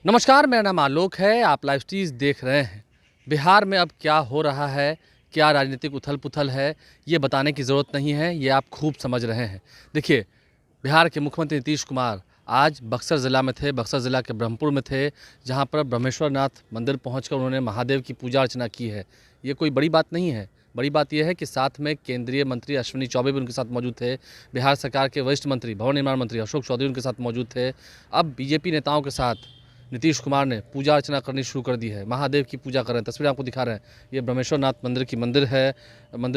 नमस्कार, मेरा नाम आलोक है। आप लाइव स्ट्रीज देख रहे हैं। बिहार में अब क्या हो रहा है, क्या राजनीतिक उथल पुथल है, ये बताने की ज़रूरत नहीं है, ये आप खूब समझ रहे हैं। देखिए, बिहार के मुख्यमंत्री नीतीश कुमार आज बक्सर ज़िला में थे। बक्सर ज़िला के ब्रह्मपुर में थे, जहाँ पर ब्रह्मेश्वर नाथ मंदिर पहुँचकर उन्होंने महादेव की पूजा अर्चना की है। ये कोई बड़ी बात नहीं है। बड़ी बात यह है कि साथ में केंद्रीय मंत्री अश्विनी चौबे भी उनके साथ मौजूद थे। बिहार सरकार के वरिष्ठ मंत्री, भवन निर्माण मंत्री अशोक चौधरी उनके साथ मौजूद थे। अब बीजेपी नेताओं के साथ नीतीश कुमार ने पूजा अर्चना करनी शुरू कर दी है। महादेव की पूजा कर रहे हैं। तस्वीर आपको दिखा रहे हैं। ये ब्रह्मेश्वर नाथ मंदिर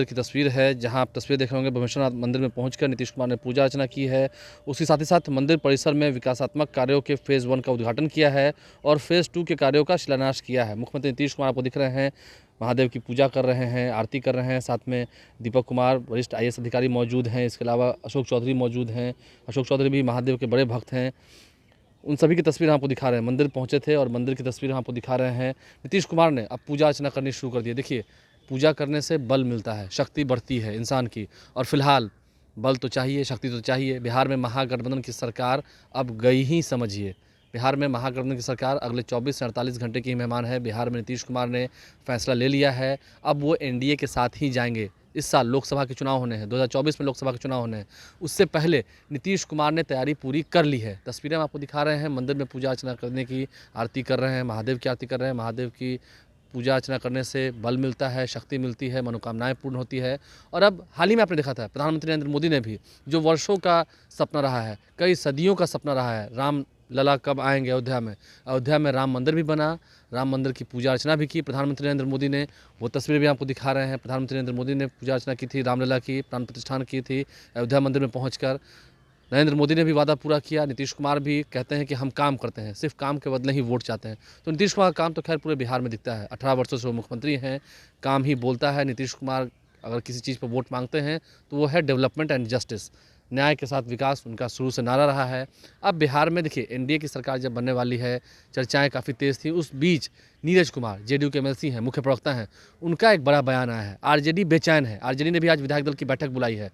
की तस्वीर है, जहां आप तस्वीर देख रहे होंगे। ब्रह्मेश्वर नाथ मंदिर में पहुंचकर नीतीश कुमार ने पूजा अर्चना की है। उसके साथ ही साथ मंदिर परिसर में विकासात्मक कार्यों के फेज़ 1 का उद्घाटन किया है और फेज़ 2 के कार्यों का शिलान्यास किया है। मुख्यमंत्री नीतीश कुमार आपको दिख रहे हैं, महादेव की पूजा कर रहे हैं, आरती कर रहे हैं। साथ में दीपक कुमार वरिष्ठ IAS अधिकारी मौजूद हैं। इसके अलावा अशोक चौधरी मौजूद हैं। अशोक चौधरी भी महादेव के बड़े भक्त हैं। उन सभी की तस्वीर आपको दिखा रहे हैं। मंदिर पहुंचे थे और मंदिर की तस्वीर आपको दिखा रहे हैं। नीतीश कुमार ने अब पूजा अर्चना करनी शुरू कर दी है। देखिए, पूजा करने से बल मिलता है, शक्ति बढ़ती है इंसान की। और फिलहाल बल तो चाहिए, शक्ति तो चाहिए। बिहार में महागठबंधन की सरकार अब गई ही समझिए। बिहार में महागठबंधन की सरकार अगले 24 से 48 घंटे की मेहमान है। बिहार में नीतीश कुमार ने फैसला ले लिया है। अब वो NDA के साथ ही जाएंगे। इस साल लोकसभा के चुनाव होने हैं, 2024 में लोकसभा के चुनाव होने हैं। उससे पहले नीतीश कुमार ने तैयारी पूरी कर ली है। तस्वीरें हम आपको दिखा रहे हैं। मंदिर में पूजा अर्चना करने की, आरती कर रहे हैं, महादेव की आरती कर रहे हैं। महादेव की पूजा अर्चना करने से बल मिलता है, शक्ति मिलती है, मनोकामनाएं पूर्ण होती है। और अब हाल ही में आपने देखा था, प्रधानमंत्री नरेंद्र मोदी ने भी, जो वर्षों का सपना रहा है, कई सदियों का सपना रहा है, राम लला कब आएंगे अयोध्या में राम मंदिर भी बना, राम मंदिर की पूजा अर्चना भी की प्रधानमंत्री नरेंद्र मोदी ने। वो तस्वीरें भी आपको दिखा रहे हैं। प्रधानमंत्री नरेंद्र मोदी ने पूजा अर्चना की थी, रामलला की प्राण प्रतिष्ठान की थी अयोध्या मंदिर में पहुंचकर। नरेंद्र मोदी ने भी वादा पूरा किया। नीतीश कुमार भी कहते हैं कि हम काम करते हैं, सिर्फ काम के बदले ही वोट चाहते हैं। तो नीतीश कुमार का काम तो खैर पूरे बिहार में दिखता है। 18 वर्षों से वो मुख्यमंत्री हैं, काम ही बोलता है। नीतीश कुमार अगर किसी चीज़ पर वोट मांगते हैं तो वो है डेवलपमेंट एंड जस्टिस, न्याय के साथ विकास, उनका शुरू से नारा रहा है। अब बिहार में देखिए, NDA की सरकार जब बनने वाली है, चर्चाएं काफ़ी तेज़ थी। उस बीच नीरज कुमार JDU के MLC हैं, मुख्य प्रवक्ता हैं, उनका एक बड़ा बयान आया है। RJD बेचैन है। RJD ने भी आज विधायक दल की बैठक बुलाई है।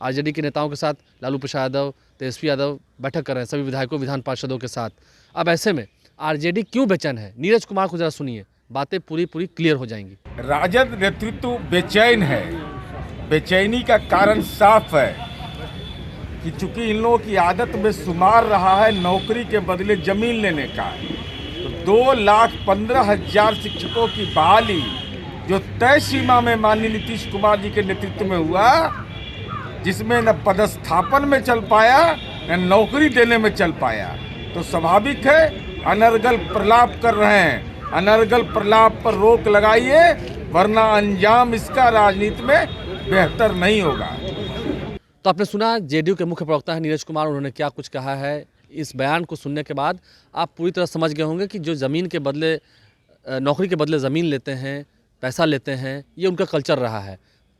RJD के नेताओं के साथ लालू प्रसाद यादव, तेजस्वी यादव बैठक कर रहे हैं, सभी विधायकों, विधान पार्षदों के साथ। अब ऐसे में RJD क्यों बेचैन है, नीरज कुमार को जरा सुनिए, बातें पूरी क्लियर हो जाएंगी। राजद नेतृत्व बेचैन है। बेचैनी का कारण साफ है कि चूंकि इन लोगों की आदत में शुमार रहा है नौकरी के बदले जमीन लेने का, तो 2,15,000 शिक्षकों की बहाली जो तय सीमा में माननीय नीतीश कुमार जी के नेतृत्व में हुआ, जिसमें न पदस्थापन में चल पाया न नौकरी देने में चल पाया, तो स्वाभाविक है अनर्गल प्रलाप कर रहे हैं। अनर्गल प्रलाप पर रोक लगाइए, वरना अंजाम इसका राजनीति में बेहतर नहीं होगा। तो आपने सुना JDU के मुख्य प्रवक्ता हैं नीरज कुमार, उन्होंने क्या कुछ कहा है। इस बयान को सुनने के बाद आप पूरी तरह समझ गए होंगे कि जो ज़मीन के बदले, नौकरी के बदले ज़मीन लेते हैं, पैसा लेते हैं, ये उनका कल्चर रहा है,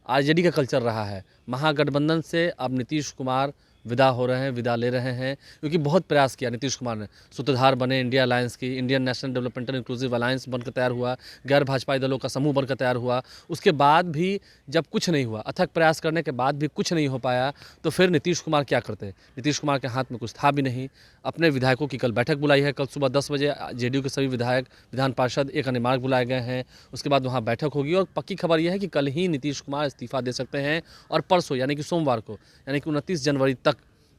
RJD का कल्चर रहा है। महागठबंधन से अब नीतीश कुमार विदा हो रहे हैं, विदा ले रहे हैं, क्योंकि बहुत प्रयास किया नीतीश कुमार ने। सूत्रधार बने इंडिया अलायंस की, Indian national developmental inclusive alliance बनकर तैयार हुआ, गैर भाजपाई दलों का समूह बनकर तैयार हुआ। उसके बाद भी जब कुछ नहीं हुआ, अथक प्रयास करने के बाद भी कुछ नहीं हो पाया, तो फिर नीतीश कुमार क्या करते हैं। नीतीश कुमार के हाथ में कुछ था भी नहीं। अपने विधायकों की कल बैठक बुलाई है, कल सुबह 10 बजे JDU के सभी विधायक, विधान पार्षद, एक अन्य मार्ग बुलाए गए हैं। उसके बाद वहाँ बैठक होगी और पक्की खबर यह है कि कल ही नीतीश कुमार इस्तीफा दे सकते हैं और परसों यानी कि सोमवार को, यानी कि 29 जनवरी तक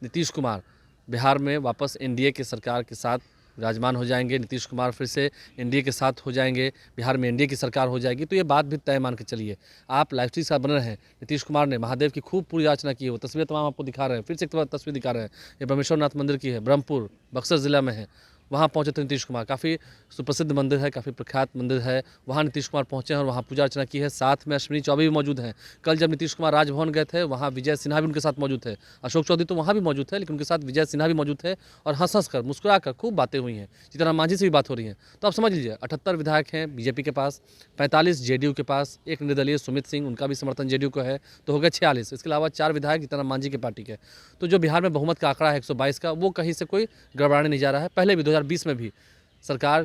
नीतीश कुमार बिहार में वापस NDA की सरकार के साथ विराजमान हो जाएंगे। नीतीश कुमार फिर से NDA के साथ हो जाएंगे, बिहार में NDA की सरकार हो जाएगी। तो ये बात भी तय मान के चलिए। आप लाइव स्ट्रीम के साथ बन रहे हैं। नीतीश कुमार ने महादेव की खूब पूरी अर्चना की है, वो तस्वीरें तमाम आपको दिखा रहे हैं। फिर से एक तस्वीर दिखा रहे हैं, ये ब्रह्मेश्वर नाथ मंदिर की है, ब्रह्मपुर बक्सर ज़िला में है। वहाँ पहुँचे थे नीतीश कुमार। काफ़ी सुप्रसिद्ध मंदिर है, काफ़ी प्रख्यात मंदिर है। वहाँ नीतीश कुमार पहुँचे हैं और वहाँ पूजा अर्चना की है। साथ में अश्विनी चौबे भी मौजूद हैं। कल जब नीतीश कुमार राजभवन गए थे, वहाँ विजय सिन्हा भी उनके साथ मौजूद थे। अशोक चौधरी तो वहाँ भी मौजूद थे, लेकिन उनके साथ विजय सिन्हा भी मौजूद थे और हंस कर, मुस्कुरा कर खूब बातें हुई हैं। जीतन मांझी से भी बात हो रही है। तो आप समझ लीजिए, 78 विधायक हैं BJP के पास, 45 JDU के पास, एक निर्दलीय सुमित सिंह, उनका भी समर्थन JDU को है, तो हो गए 46। इसके अलावा 4 विधायक जीतन मांझी के पार्टी के। तो जो बिहार में बहुमत का आंकड़ा है 122 का, वो कहीं से कोई गड़बड़ाने नहीं जा रहा है। पहले भी 2020 में भी सरकार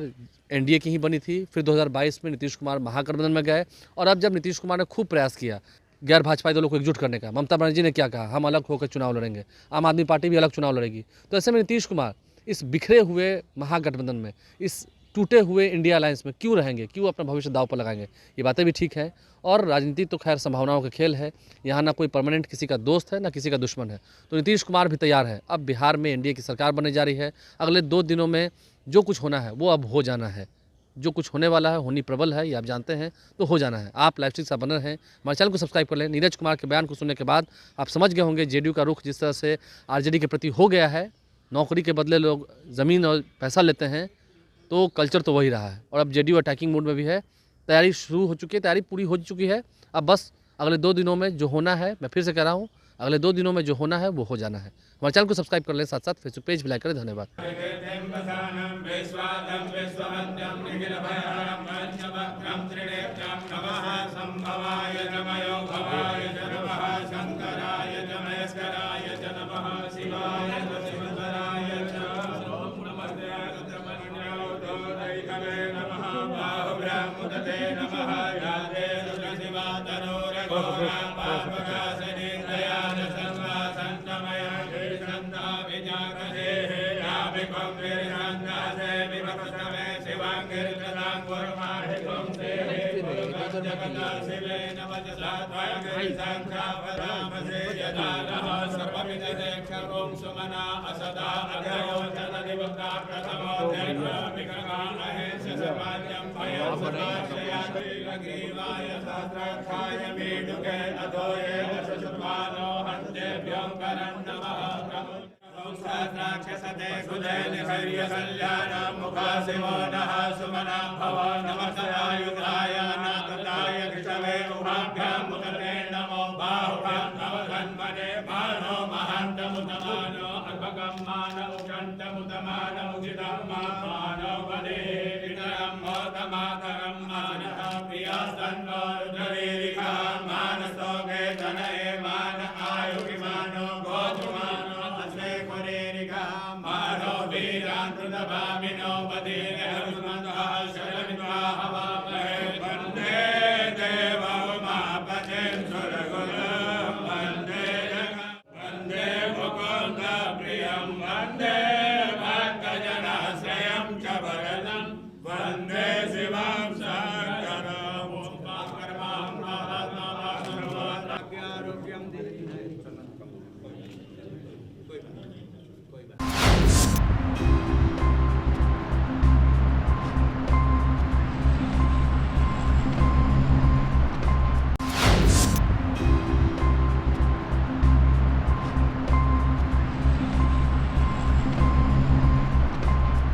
NDA की ही बनी थी। फिर 2022 में नीतीश कुमार महागठबंधन में गए और अब जब नीतीश कुमार ने खूब प्रयास किया गैर भाजपाई दलों को एकजुट करने का, ममता बनर्जी ने क्या कहा, हम अलग होकर चुनाव लड़ेंगे, आम आदमी पार्टी भी अलग चुनाव लड़ेगी। तो ऐसे में नीतीश कुमार इस बिखरे हुए महागठबंधन में, इस टूटे हुए इंडिया अलायंस में क्यों रहेंगे, क्यों अपना भविष्य दांव पर लगाएंगे? ये बातें भी ठीक है। और राजनीति तो खैर संभावनाओं का खेल है, यहाँ ना कोई परमानेंट किसी का दोस्त है ना किसी का दुश्मन है। तो नीतीश कुमार भी तैयार है। अब बिहार में एनडीए की सरकार बनने जा रही है। अगले 2 दिनों में जो कुछ होना है वो अब हो जाना है। जो कुछ होने वाला है, होनी प्रबल है, ये आप जानते हैं, तो हो जाना है। आप लाइव स्ट्रीम से बने हैं, हमारे चैनल को सब्सक्राइब कर लें। नीरज कुमार के बयान को सुनने के बाद आप समझ गए होंगे जेडीयू का रुख जिस तरह से आरजेडी के प्रति हो गया है। नौकरी के बदले लोग ज़मीन और पैसा लेते हैं, तो कल्चर तो वही रहा है। और अब जेडीयू अटैकिंग मोड में भी है। तैयारी शुरू हो चुकी है, तैयारी पूरी हो चुकी है। अब बस अगले 2 दिनों में जो होना है, मैं फिर से कह रहा हूँ, अगले 2 दिनों में जो होना है वो हो जाना है। हमारे चैनल को सब्सक्राइब कर लें, साथ साथ फेसबुक पेज भी लाइक करें। धन्यवाद। राक्षसते सुजय निहर्य कल्याणं मुखासिमो नः सुमना भव नमस्तायुधाय नाथताय कृष्णवे उभाभ्यां मुदते नमो बाहुभ्यां तव धन्वने मानो महान्तमुतमानो अर्भकं मान उषन्तमुतमानो उचितं मानो वदे वितरं मोदमातरं मानः प्रियास्तन्नो रुद्रवीरिका मानसो वेदनये मान आयुविमानो गोधुमानो अस्मे कुरेरिका मानो वीरान् कृतभामिनो वदे हनुमन्तः